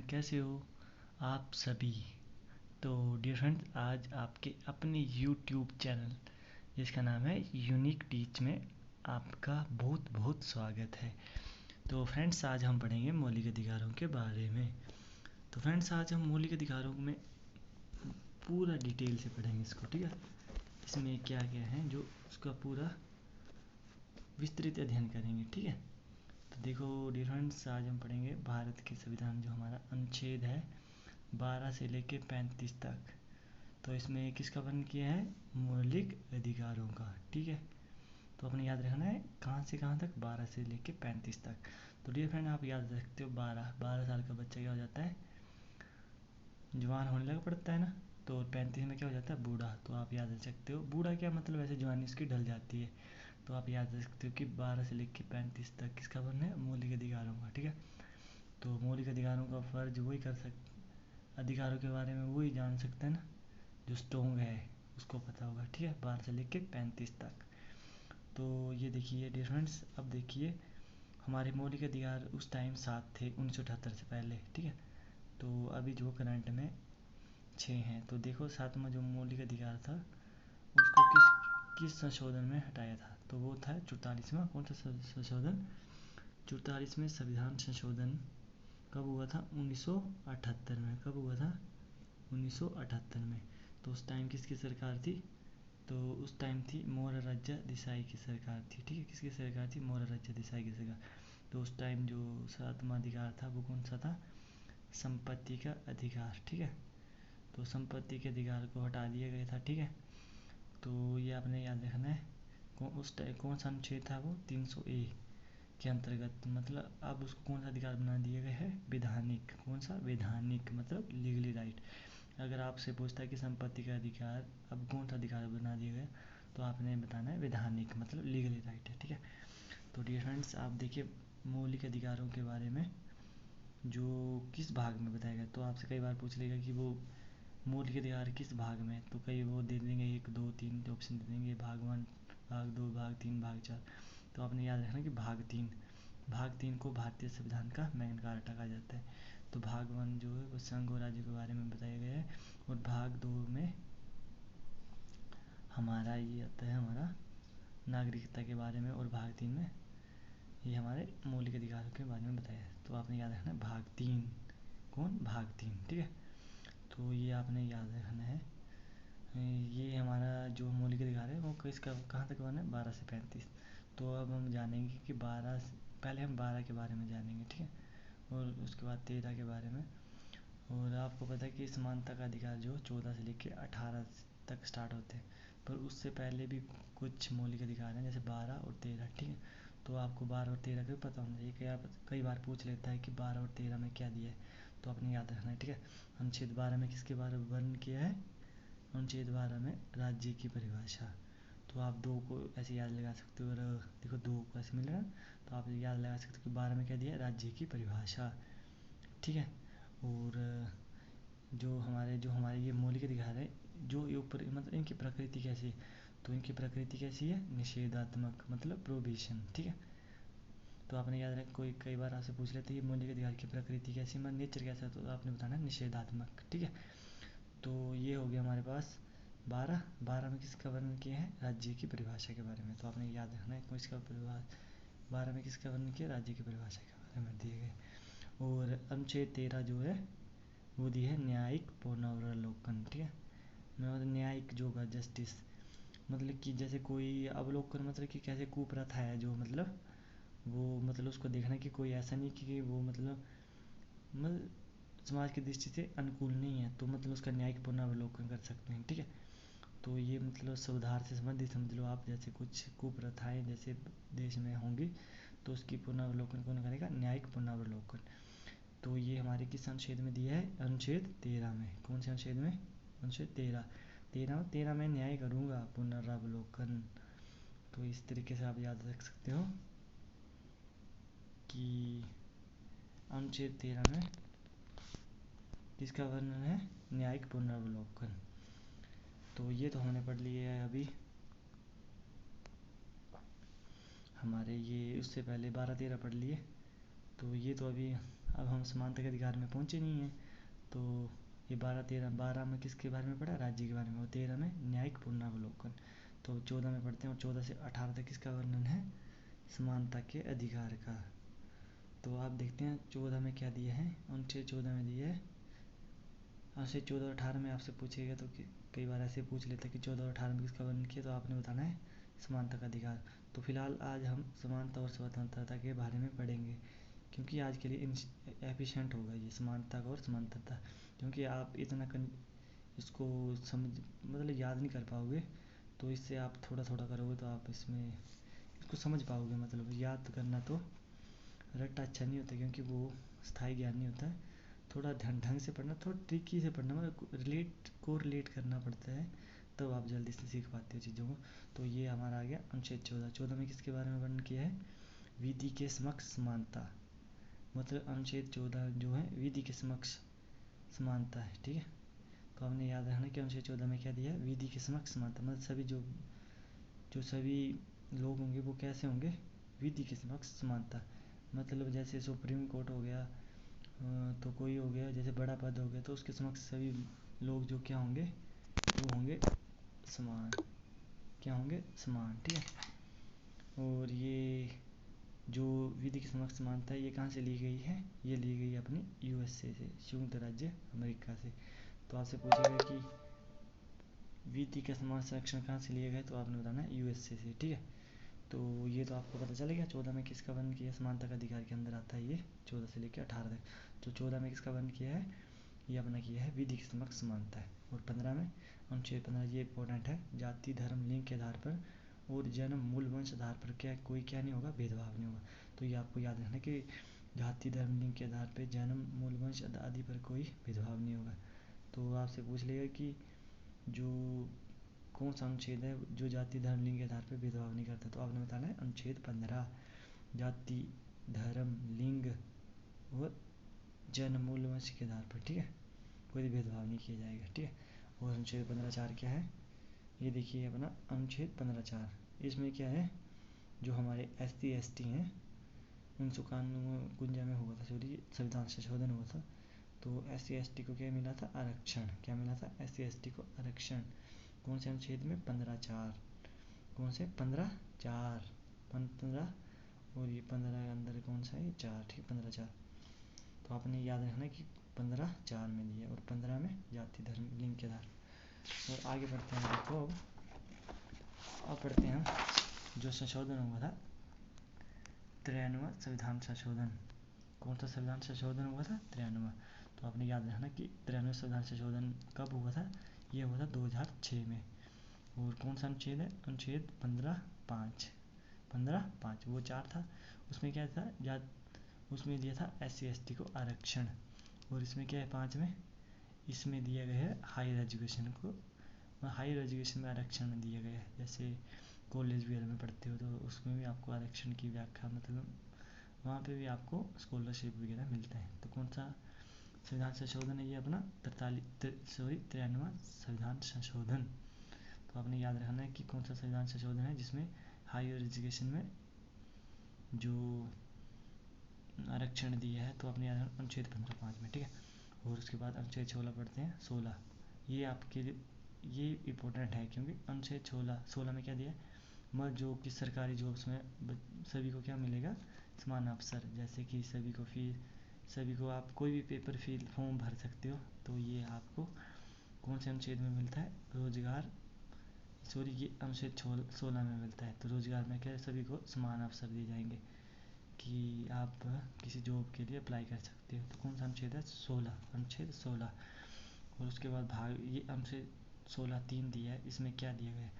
कैसे हो आप सभी। तो डियर फ्रेंड्स, आज आपके अपने यूट्यूब चैनल जिसका नाम है यूनिक टीच में आपका बहुत बहुत स्वागत है। तो फ्रेंड्स, आज हम पढ़ेंगे मौलिक अधिकारों के बारे में। तो फ्रेंड्स, आज हम मौलिक अधिकारों में पूरा डिटेल से पढ़ेंगे इसको, ठीक है। इसमें क्या क्या है जो उसका पूरा विस्तृत अध्ययन करेंगे, ठीक है। तो देखो डियर फ्रेंड्स, आज हम पढ़ेंगे भारत के संविधान, जो हमारा अनुच्छेद है 12 से लेके 35 तक। तो इसमें किसका वर्णन किया है? मौलिक अधिकारों का, ठीक है। तो अपने याद रखना है कहाँ से कहाँ तक, 12 से लेके 35 तक। तो डियर फ्रेंड, आप याद रख सकते हो 12 साल का बच्चा क्या हो जाता है? जवान होने लगा पड़ता है ना। तो 35 में क्या हो जाता है? बूढ़ा। तो आप याद रख सकते हो बूढ़ा क्या मतलब, ऐसे जवानी उसकी ढल जाती है। तो आप याद रख सकते हो कि 12 से लेके 35 तक किसका वर्णन है? मौलिक अधिकारों का, ठीक है। तो मौलिक अधिकारों का फर्ज वही कर सकते, अधिकारों के बारे में वही जान सकते हैं ना जो स्ट्रोंग है, उसको पता होगा, ठीक है। 12 से लेके 35 तक। तो ये देखिए डियर फ्रेंड्स, अब देखिए हमारे मौलिक अधिकार उस टाइम 7 थे 1978 से पहले, ठीक है। तो अभी जो करंट में 6 हैं। तो देखो सातवां जो मौलिक अधिकार था उसको किस संशोधन में हटाया था? तो वो था 44वां। कौन सा संशोधन? 44वें संविधान संशोधन। कब हुआ था? 1978 में। कब हुआ था? 1978 में। तो उस टाइम किसकी सरकार थी? तो उस टाइम थी मोरारजा देसाई की सरकार थी, ठीक है। किसकी सरकार थी? मोरारजा देसाई की सरकार। तो उस टाइम जो सातवां अधिकार था वो कौन सा था? संपत्ति का अधिकार, ठीक है। तो संपत्ति के अधिकार को हटा दिया गया था, ठीक है। तो ये आपने याद रखना है। उस टाइम कौन सा अनुच्छेद था वो? 300A के अंतर्गत, मतलब अब उसको कौन सा अधिकार बना दिया गया है? वैधानिक। कौन सा? वैधानिक मतलब लीगली राइट। अगर आपसे पूछता है कि संपत्ति का अधिकार अब कौन सा अधिकार बना दिया गया, तो आपने बताना है वैधानिक मतलब लीगली राइट है, ठीक है। तो डियर फ्रेंड्स, आप देखिए मौलिक अधिकारों के बारे में जो किस भाग में बताया गया। तो आपसे कई बार पूछ लेगा कि वो मौलिक अधिकार किस भाग में, तो कई वो दे देंगे 1 2 3 ऑप्शन दे देंगे, भाग 1, भाग 2, भाग 3, भाग 4। तो आपने याद रखना कि भाग 3 को भारतीय संविधान का मैग्ना कार्टा कहा जाता है। तो भाग 1 जो है वो संघ और राज्य के बारे में बताया गया है, और भाग 2 में हमारा ये आता है हमारा नागरिकता के बारे में, और भाग 3 में ये हमारे मौलिक अधिकारों के बारे में बताया है। तो आपने याद रखना है भाग 3। कौन? भाग 3, ठीक है। तो ये आपने याद रखना है। ये हमारा जो मौलिक अधिकार है वो किसका कहाँ तक बना है? 12 से 35। तो अब हम जानेंगे कि 12 पहले हम 12 के बारे में जानेंगे, ठीक है, और उसके बाद 13 के बारे में। और आपको पता है कि समानता का अधिकार जो 14 से लेकर 18 तक स्टार्ट होते हैं, पर उससे पहले भी कुछ मौलिक अधिकार हैं जैसे 12 और 13, ठीक है। तो आपको 12 और 13 का भी पता होना चाहिए कि कई बार पूछ लेता है कि 12 और 13 में क्या दिया है, तो आपने याद रखना है, ठीक है। अनुच्छेद 12 में किसके बारे में वर्णन किया है? अनुच्छेद 12 में राज्य की परिभाषा। तो आप 2 को ऐसे याद लगा सकते हो, और देखो 2 को ऐसे मिल रहा है, तो आप याद लगा सकते हो कि 12 में क्या दिया है? राज्य की परिभाषा, ठीक है। और जो हमारे ये मौलिक अधिकार है, जो ये ऊपर मतलब इनकी प्रकृति कैसी है? तो इनकी प्रकृति कैसी है? निषेधात्मक मतलब प्रोहिबिशन, ठीक है। तो आपने याद रखा, कोई कई बार आपसे पूछ लेते हैं ये मौलिक अधिकार की प्रकृति कैसी, मतलब नेचर कैसा है, तो आपने बताना निषेधात्मक, ठीक है। तो ये हो गया हमारे पास 12 में किसका वर्णन किया है? राज्य की परिभाषा के बारे में। तो आपने याद रखना है इसका 12 में किसका वर्णन किया? राज्य की परिभाषा के बारे में दिए गए। और अनुच्छेद 13 जो है वो दी है न्यायिक पुनरावलोकन, ठीक है। मतलब न्यायिक जो होगा जस्टिस, मतलब कि जैसे कोई अवलोकन मतलब कि कैसे कुप्रथा है जो मतलब वो मतलब उसको देखना कि कोई ऐसा नहीं कि वो मतलब समाज की दृष्टि से अनुकूल नहीं है, तो मतलब उसका न्यायिक पुनरावलोकन कर सकते हैं, ठीक है। तो ये मतलब सुधार से संबंधित समझ लो आप, जैसे कुछ कुप्रथाएं जैसे देश में होंगी तो उसकी पुनरावलोकन कौन करेगा? न्यायिक पुनरावलोकन। तो ये हमारे किस अनुच्छेद में दिया है? अनुच्छेद 13 में। कौन से अनुच्छेद में? अनुच्छेद 13 में न्याय करूँगा पुनरावलोकन। तो इस तरीके से आप याद रख सकते हो कि अनुच्छेद 13 में किसका वर्णन है? न्यायिक पुनरावलोकन। तो ये तो हमने पढ़ लिया है अभी हमारे, ये उससे पहले 12 13 पढ़ लिए। तो ये तो अभी अब हम समानता के अधिकार में पहुँचे नहीं हैं। तो ये 12 में किसके बारे में पढ़ा, राज्य के बारे में, और 13 में न्यायिक पुनरावलोकन। तो 14 में पढ़ते हैं, और 14 से 18 तक किसका वर्णन है, समानता के अधिकार का। तो आप देखते हैं 14 में क्या दिया है, अनुच्छेद 14 में दिया है, अनुच्छेद 14 और 18 में आपसे पूछेगा तो कई बार ऐसे पूछ लेता है कि 14 और 18 में किसका वर्णन किया, तो आपने बताना है समानता का अधिकार। तो फिलहाल आज हम समानता और स्वतंत्रता के बारे में पढ़ेंगे, क्योंकि आज के लिए एफिशिएंट होगा ये समानता और स्वतंत्रता, क्योंकि आप इतना इसको समझ मतलब याद नहीं कर पाओगे। तो इससे आप थोड़ा थोड़ा करोगे तो आप इसको समझ पाओगे। मतलब याद करना तो रट्टा अच्छा नहीं होता, क्योंकि वो स्थायी ज्ञान नहीं होता है। थोड़ा ढंग से पढ़ना, थोड़ा ट्रिकी से पढ़ना, मतलब रिलेट करना पड़ता है, तब तो आप जल्दी से सीख पाते हो चीज़ों को। तो ये हमारा आ गया अनुच्छेद 14। 14 में किसके बारे में वर्णन किया है, विधि के समक्ष समानता। मतलब अनुच्छेद 14 जो है विधि के समक्ष समानता है, ठीक है। तो हमने याद रखना कि अनुच्छेद 14 में क्या दिया है, विधि के समक्ष समानता। मतलब सभी जो सभी लोग होंगे वो कैसे होंगे, विधि के समक्ष समानता। मतलब जैसे सुप्रीम कोर्ट हो गया, तो कोई हो गया जैसे बड़ा पद हो गया, तो उसके समक्ष सभी लोग जो क्या होंगे, वो होंगे समान। क्या होंगे, समान, ठीक है। और ये जो विधि के समक्ष समानता है ये कहाँ से ली गई है, ये ली गई अपनी यूएसए से, संयुक्त राज्य अमेरिका से। तो आपसे पूछेगा कि विधि का समान संरक्षण कहाँ से लिए गए, तो आपने बताना है यूएसए से, ठीक है। तो ये तो आपको पता चलेगा 14 में किसका वर्णन किया, समानता का अधिकार के अंदर आता है ये 14 से लेकर 18 तक। तो 14 में किसका वर्णन किया है, ये अपना किया है विधि के समक्ष समानता है। और 15 में अनुच्छेद 15, ये इंपॉर्टेंट है, जाति धर्म लिंग के आधार पर और जन्म मूल वंश आधार पर क्या नहीं होगा, भेदभाव नहीं होगा। तो ये आपको याद रखना कि जाति धर्म लिंग के आधार पर जन्म मूल वंश आदि पर कोई भेदभाव नहीं होगा। तो आपसे पूछ लेगा कि जो कौन सा अनुच्छेद है जो जाति धर्म लिंग के आधार पर भेदभाव नहीं करता, तो आपने बताना है अनुच्छेद 15, जाति धर्म लिंग और जन्म मूल वंश के आधार पर, ठीक है, कोई भेदभाव नहीं किया जाएगा, ठीक है। और अनुच्छेद 15(4) क्या है, ये देखिए अपना अनुच्छेद 15(4), इसमें क्या है, जो हमारे SC ST हैं 1951 में हुआ था, सॉरी संविधान संशोधन हुआ था। तो SC ST को क्या मिला था, आरक्षण। क्या मिला था, SC ST को आरक्षण। कौन से अनुच्छेद में, 15(4), कौन से 15(4), 15, और ये 15 के अंदर कौन सा है, 4, ठीक, 15(4). तो आपने याद रखना कि 15(4) में दिया, और 15 में जाति धर्म लिंग के आधार। और आगे बढ़ते हैं, देखो अब पढ़ते हैं हम जो संशोधन हुआ था, 93वां संविधान संशोधन। कौन सा संविधान संशोधन हुआ था, 93वां। तो आपने याद रखना कि 93वां संविधान संशोधन कब हुआ था, ये हुआ था 2006 में। और कौन सा अनुच्छेद है, अनुच्छेद 15(5), 15(5) वो 4 था, उसमें क्या था, उसमें दिया था SC ST को आरक्षण। और इसमें क्या है, 5 में, इसमें दिया गया है हायर एजुकेशन को, हायर एजुकेशन में आरक्षण दिया गया है। जैसे कॉलेज वगैरह में पढ़ते हो तो उसमें भी आपको आरक्षण की व्याख्या, मतलब वहाँ पे भी आपको स्कॉलरशिप वगैरह मिलता है। तो कौन सा संविधान संशोधन है, ये अपना 93वां संविधान संशोधन। तो आपने याद रखना है कि कौन सा संविधान संशोधन है जिसमें हायर एजुकेशन में जो आरक्षण दिया है। तो आपने याद रखना अनुच्छेद 15(5) में, ठीक है। और उसके बाद अनुच्छेद 16 पढ़ते हैं, 16, ये आपके लिए ये इम्पोर्टेंट है, क्योंकि अनुच्छेद 16 में क्या दिया है, जो कि सरकारी जॉब्स में सभी को क्या मिलेगा, समान अवसर। जैसे कि सभी को आप कोई भी पेपर फॉर्म भर सकते हो, तो ये आपको कौन से अनुच्छेद में मिलता है, रोजगार, सॉरी ये अनुच्छेद 16 में मिलता है। तो रोजगार में क्या, सभी को समान अवसर दिए जाएंगे कि आप किसी जॉब के लिए अप्लाई कर सकते हो। तो कौन सा अनुच्छेद है, 16, अनुच्छेद 16। और उसके बाद ये अनुच्छेद 16(3) दिया है, इसमें क्या दिया गया है,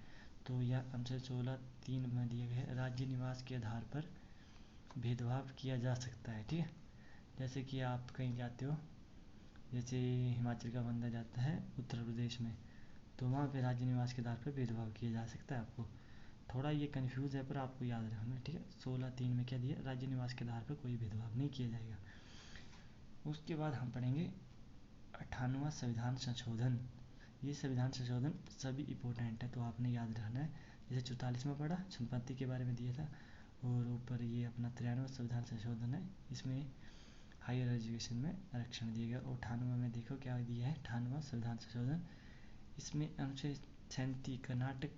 तो यह अनुच्छेद 16(3) में दिया गया है, राज्य निवास के आधार पर भेदभाव किया जा सकता है, ठीक है। जैसे कि आप कहीं जाते हो, जैसे हिमाचल का बंदा जाता है उत्तर प्रदेश में, तो वहाँ पे राज्य निवास के आधार पर भेदभाव किया जा सकता है। आपको थोड़ा ये कन्फ्यूज़ है, पर आपको याद रखना, ठीक है। 16(3) में क्या दिया, राज्य निवास के आधार पर कोई भेदभाव नहीं किया जाएगा। उसके बाद हम पढ़ेंगे 98वां संविधान संशोधन। ये संविधान संशोधन सभी इम्पोर्टेंट है, तो आपने याद रखना है। जैसे 44 में पढ़ा, संपत्ति के बारे में दिया था, और ऊपर ये अपना 93वां संविधान संशोधन है, इसमें हायर एजुकेशन में आरक्षण दिया गया। 98 में देखो क्या दिया है, 98वां संविधान संशोधन। इसमें अनुच्छेद 37 कर्नाटक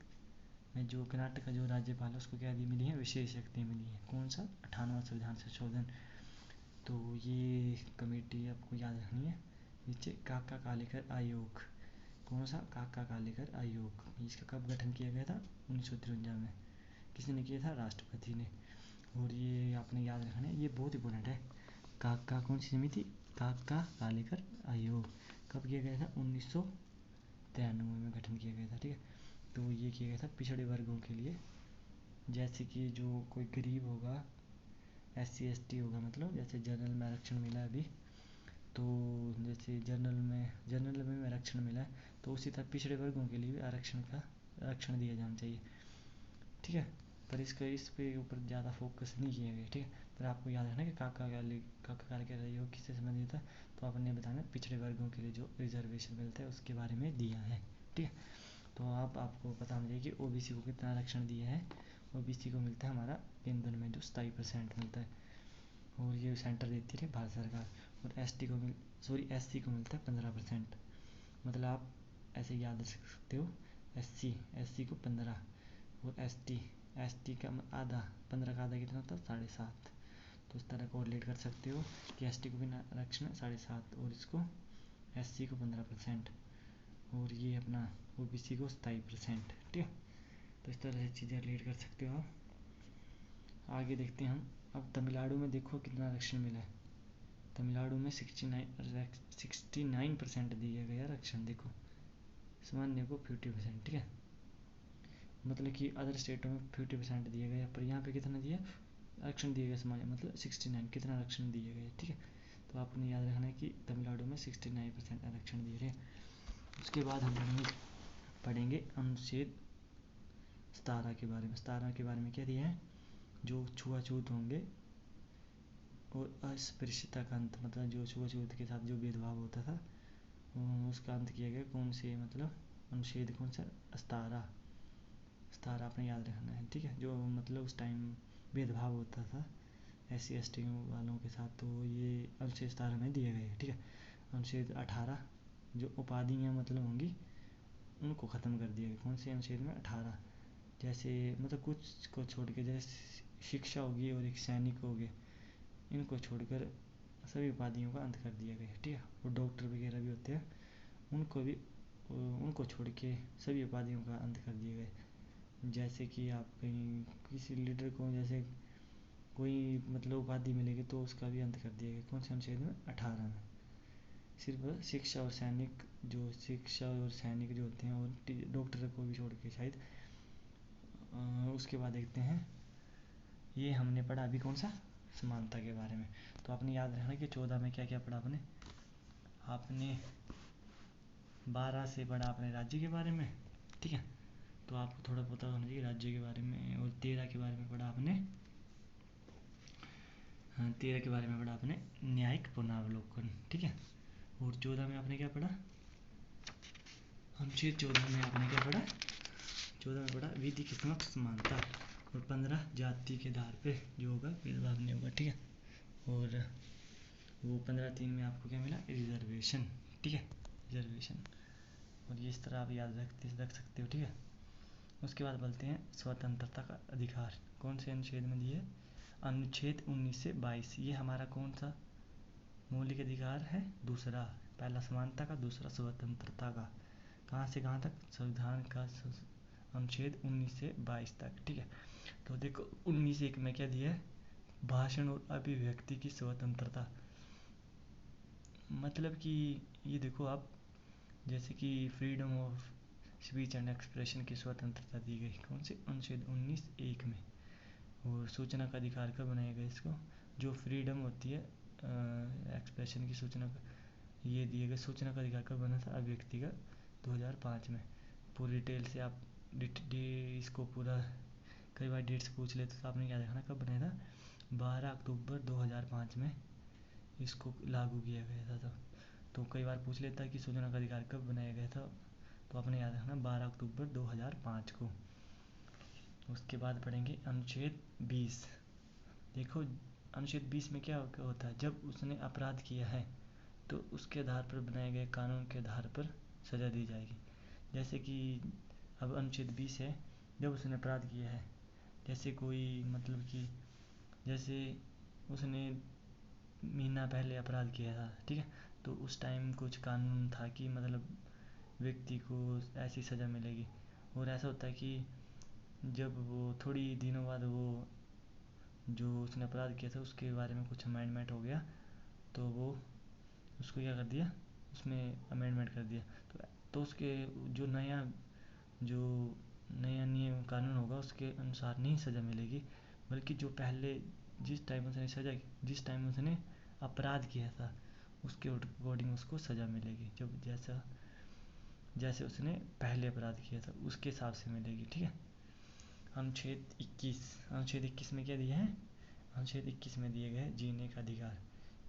में जो कर्नाटक का जो राज्यपाल है उसको क्या दी मिली है, विशेष शक्ति मिली है। कौन सा, 98वां संविधान संशोधन। तो ये कमेटी आपको याद रखनी है। नीचे काका कालेकर आयोग, कौन सा, काका कालेकर आयोग। इसका कब गठन किया गया था, 1953 में। किसने किया था, राष्ट्रपति ने। और ये आपने याद रखना है, ये बहुत इंपॉर्टेंट है। काका कौन सी समिति, काका कालेकर आयोग कब किया गया था, 1993 में गठन किया गया था। ठीक है, तो ये किया गया था पिछड़े वर्गों के लिए, जैसे कि जो कोई गरीब होगा, SC ST होगा, मतलब जैसे जनरल में आरक्षण मिला है अभी, तो जैसे जनरल में आरक्षण मिला है, तो उसी तरह पिछड़े वर्गों के लिए भी आरक्षण दिया जाना चाहिए। ठीक है, पर इस पे ऊपर ज़्यादा फोकस नहीं किया गया। ठीक है, पर आपको याद रखना कि काका कालेकर आयोग किससे संबंधित है, तो आपने बताना पिछड़े वर्गों के लिए जो रिजर्वेशन मिलता है उसके बारे में दिया है। ठीक है, तो आपको पता होना चाहिए कि OBC को कितना आरक्षण दिया है। OBC को मिलता है हमारा केंद्र में जो 27% मिलता है, और ये सेंटर देती है भारत सरकार। और SC को मिलता है 15%। मतलब आप ऐसे याद रख सकते हो, SC को 15, और ST का आधा, 15 का आधा कितना होता है, 7.5। तो इस तरह कोरिलेट कर सकते हो कि ST को भी आरक्षण 7.5 और इसको SC को 15%, और ये अपना OBC को 27%। ठीक है, तो इस तरह से चीज़ें रिलेट कर सकते हो आप। आगे देखते हैं हम। अब तमिलनाडु में देखो कितना आरक्षण मिला है। तमिलनाडु में 69% दिया गया आरक्षण। देखो, सामान्य को 50%। ठीक है, मतलब कि अदर स्टेटों में 50% दिया गया, पर यहाँ पे कितना दिया आरक्षण दिया गया सामान्य, मतलब 69, कितना आरक्षण दिया गया। ठीक है, तो आपने याद रखना है कि तमिलनाडु में 69% आरक्षण दिए गए। उसके बाद हम पढ़ेंगे अनुच्छेद 17 के बारे में। 17 के बारे में क्या दिया है, जो छुआछूत होंगे और अस्पृश्यता का अंत, मतलब जो छुआछूत के साथ जो भेदभाव होता था उसका अंत किया गया। कौन से, मतलब अनुच्छेद कौन सा, 17 आपने याद रखना है। ठीक है, जो मतलब उस टाइम भेदभाव होता था SC ST वालों के साथ, तो ये अनुच्छेद 17 में दिए गए। ठीक है, अनुच्छेद 18 जो उपाधियाँ मतलब होंगी उनको ख़त्म कर दिया गया। कौन से अनुच्छेद में, 18। जैसे मतलब कुछ को छोड़ के, जैसे शिक्षा होगी और एक सैनिक हो गए, इनको छोड़कर सभी उपाधियों का अंत कर दिया गया। ठीक है, और डॉक्टर वगैरह भी होते हैं, उनको छोड़ के सभी उपाधियों का अंत कर दिया गया। जैसे कि आप कहीं किसी लीडर को जैसे कोई मतलब उपाधि मिलेगी तो उसका भी अंत कर दिया गया। कौन से अनुच्छेद में, 18 में। सिर्फ शिक्षा और सैनिक जो होते हैं, और डॉक्टर को भी छोड़ के शायद। उसके बाद देखते हैं, ये हमने पढ़ा अभी कौन सा, समानता के बारे में। तो आपने याद रखना कि 14 में क्या क्या पढ़ा आपने 12 से पढ़ा आपने राज्य के बारे में। ठीक है, तो आपको थोड़ा पता होना चाहिए राज्य के बारे में। और 13 के बारे में पढ़ा आपने, 13 के बारे में पढ़ा आपने न्यायिक पुनरावलोकन। ठीक है, और 14 में आपने क्या पढ़ा, अनुच्छेद 14 में आपने क्या पढ़ा, 14 में पढ़ा विधि की समक्ष समानता। और 15 जाति के आधार पे जो होगा भेदभाव नहीं होगा। ठीक है, और वो 15(3) में आपको क्या मिला, रिजर्वेशन। ठीक है, रिजर्वेशन। और ये इस तरह आप याद रख सकते हो। ठीक है, उसके बाद बोलते हैं स्वतंत्रता का अधिकार। कौन से अनुच्छेद में दिए, अनुच्छेद 19 से 22। ये हमारा कौन सा मौलिक अधिकार है, दूसरा। पहला समानता का, दूसरा स्वतंत्रता का। कहाँ से कहाँ तक, संविधान का अनुच्छेद 19 से 22 तक। ठीक है, तो देखो 19(1) में क्या दिया है, भाषण और अभिव्यक्ति की स्वतंत्रता। मतलब कि ये देखो आप, जैसे कि freedom of speech and expression की स्वतंत्रता दी गई। कौन से, अनुच्छेद 19(1) में। और सूचना का अधिकार कब बनाया गया इसको, जो फ्रीडम होती है एक्सप्रेशन की, सूचना का, ये दिए गए। सूचना का अधिकार कब बना था, अभिव्यक्ति का, 2005 में। पूरी डिटेल से आप इसको पूरा कई बार डेट्स पूछ लेते तो आपने क्या देखना कब बनाया था, 12 अक्टूबर 2005 में इसको लागू किया गया था। तो कई बार पूछ लेता है कि सूचना का अधिकार कब बनाया गया था, तो आपने याद रखना 12 अक्टूबर 2005 को। उसके बाद पढ़ेंगे अनुच्छेद 20। देखो अनुच्छेद 20 में क्या होता है, जब उसने अपराध किया है तो उसके आधार पर बनाए गए कानून के आधार पर सज़ा दी जाएगी। जैसे कि अब अनुच्छेद 20 है, जब उसने अपराध किया है, जैसे कोई मतलब कि जैसे उसने महीना पहले अपराध किया था, ठीक है, तो उस टाइम कुछ कानून था कि मतलब व्यक्ति को ऐसी सज़ा मिलेगी। और ऐसा होता है कि जब वो थोड़ी दिनों बाद वो जो उसने अपराध किया था उसके बारे में कुछ अमेंडमेंट हो गया, तो वो उसको क्या कर दिया, उसमें अमेंडमेंट कर दिया, तो उसके जो नया नियम कानून होगा उसके अनुसार नहीं सज़ा मिलेगी, बल्कि जो पहले जिस टाइम उसने अपराध किया था उसके अकॉर्डिंग उसको सज़ा मिलेगी, जब जैसे उसने पहले अपराध किया था उसके हिसाब से मिलेगी, ठीक है। अनुच्छेद 21 में क्या दिया है, अनुच्छेद 21 में दिए गए जीने का अधिकार,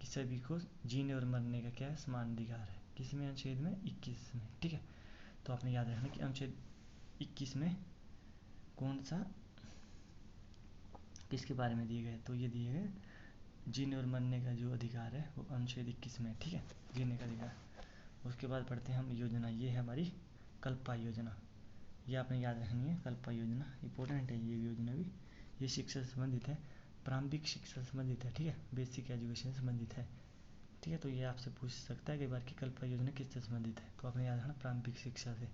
कि सभी को जीने और मरने का क्या है, समान अधिकार है, किसमें, अनुच्छेद में 21 में, ठीक है। तो आपने याद रखना कि अनुच्छेद 21 में कौन सा किसके बारे में दिए गए, तो ये दिए गए जीने और मरने का जो अधिकार है वो अनुच्छेद 21 में, ठीक है, जीने का अधिकार। उसके बाद पढ़ते हैं हम योजना, ये है हमारी कल्पा योजना, ये आपने याद रखनी है। कल्पा योजना इंपॉर्टेंट है, ये योजना भी, ये शिक्षा से संबंधित है, प्रारंभिक शिक्षा से संबंधित है, ठीक है, बेसिक एजुकेशन से संबंधित है, ठीक है। तो ये आपसे पूछ सकता है कई बार कि कल्पा योजना किससे संबंधित है, तो आपने याद रखना प्रारंभिक शिक्षा से।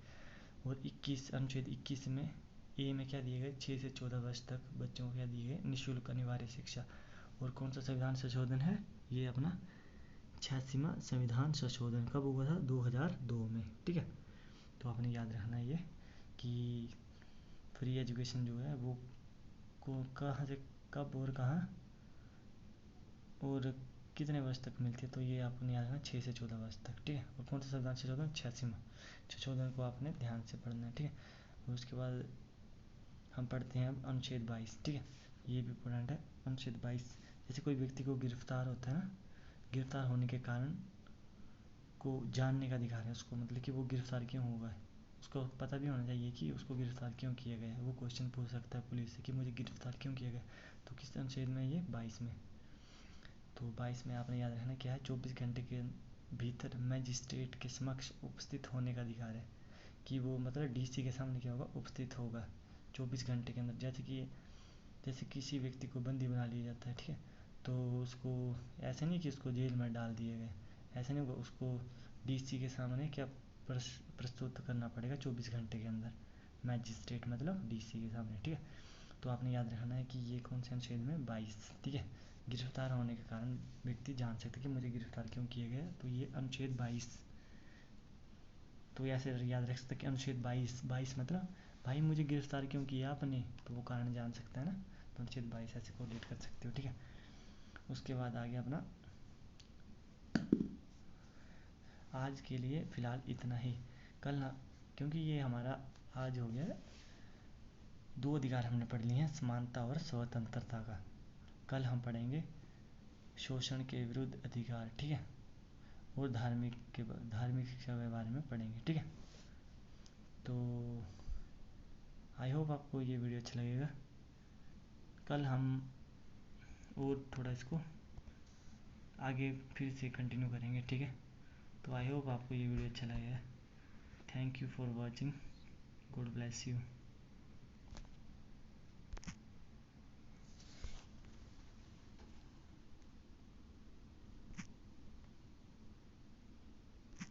और 21 अनुच्छेद 21 में ए में क्या दिए गए, 6 से 14 वर्ष तक बच्चों को क्या दिए गए, निःशुल्क अनिवार्य शिक्षा। और कौन सा संविधान संशोधन है, ये अपना 86वां संविधान संशोधन कब हुआ था, 2002 में, ठीक है। तो आपने याद रखना है ये कि फ्री एजुकेशन जो है वो को कहाँ से कब और कहाँ और कितने वर्ष तक मिलती है, तो ये आपने याद रखना 6 से 14 वर्ष तक, ठीक है। और कौन सा संविधान संशोधन, 86वां संशोधन को आपने ध्यान से पढ़ना है, ठीक है। और उसके बाद हम पढ़ते हैं अब अनुच्छेद 22, ठीक है, ये भी इम्पोर्टेंट है। अनुच्छेद 22, जैसे कोई व्यक्ति को गिरफ्तार होता है ना, गिरफ्तार होने के कारण को जानने का अधिकार है उसको, मतलब कि वो गिरफ्तार क्यों हुआ है, उसको पता भी होना चाहिए कि उसको गिरफ्तार क्यों किया गया है। वो क्वेश्चन पूछ सकता है पुलिस से कि मुझे गिरफ्तार क्यों किया गया, तो किस अनुच्छेद में, ये 22 में। तो 22 में आपने याद रखना क्या है, 24 घंटे के भीतर मजिस्ट्रेट के समक्ष उपस्थित होने का अधिकार है, कि वो मतलब डीसी के सामने क्या होगा, उपस्थित होगा 24 घंटे के अंदर। जैसे किसी व्यक्ति को बंदी बना लिया जाता है, ठीक है, तो उसको ऐसे नहीं कि उसको जेल में डाल दिए गए, ऐसे नहीं होगा, उसको डीसी के सामने क्या प्रस्तुत करना पड़ेगा 24 घंटे के अंदर, मैजिस्ट्रेट मतलब डीसी के सामने, ठीक है। तो आपने याद रखना है कि ये कौन से अनुच्छेद में, 22, ठीक है। गिरफ्तार होने के कारण व्यक्ति जान सकता है कि मुझे गिरफ्तार क्यों किया गया, तो ये अनुच्छेद 22। तो ऐसे याद रख सकते कि अनुच्छेद 22 मतलब भाई मुझे गिरफ्तार क्यों किया आपने, तो वो कारण जान सकता है ना, तो अनुच्छेद 22 ऐसे कोरिलेट कर सकते हो, ठीक है। उसके बाद आ गया अपना, आज के लिए फ़िलहाल इतना ही। कल ना, क्योंकि ये हमारा आज हो गया, 2 अधिकार हमने पढ़ लिए हैं, समानता और स्वतंत्रता का। कल हम पढ़ेंगे शोषण के विरुद्ध अधिकार, ठीक है, और धार्मिक शिक्षा के बारे में पढ़ेंगे, ठीक है। तो आई होप आपको ये वीडियो अच्छा लगेगा। कल हम और थोड़ा इसको आगे फिर से कंटिन्यू करेंगे, ठीक है। तो आई होप आपको ये वीडियो अच्छा लगेगा। Thank you for watching, God bless you.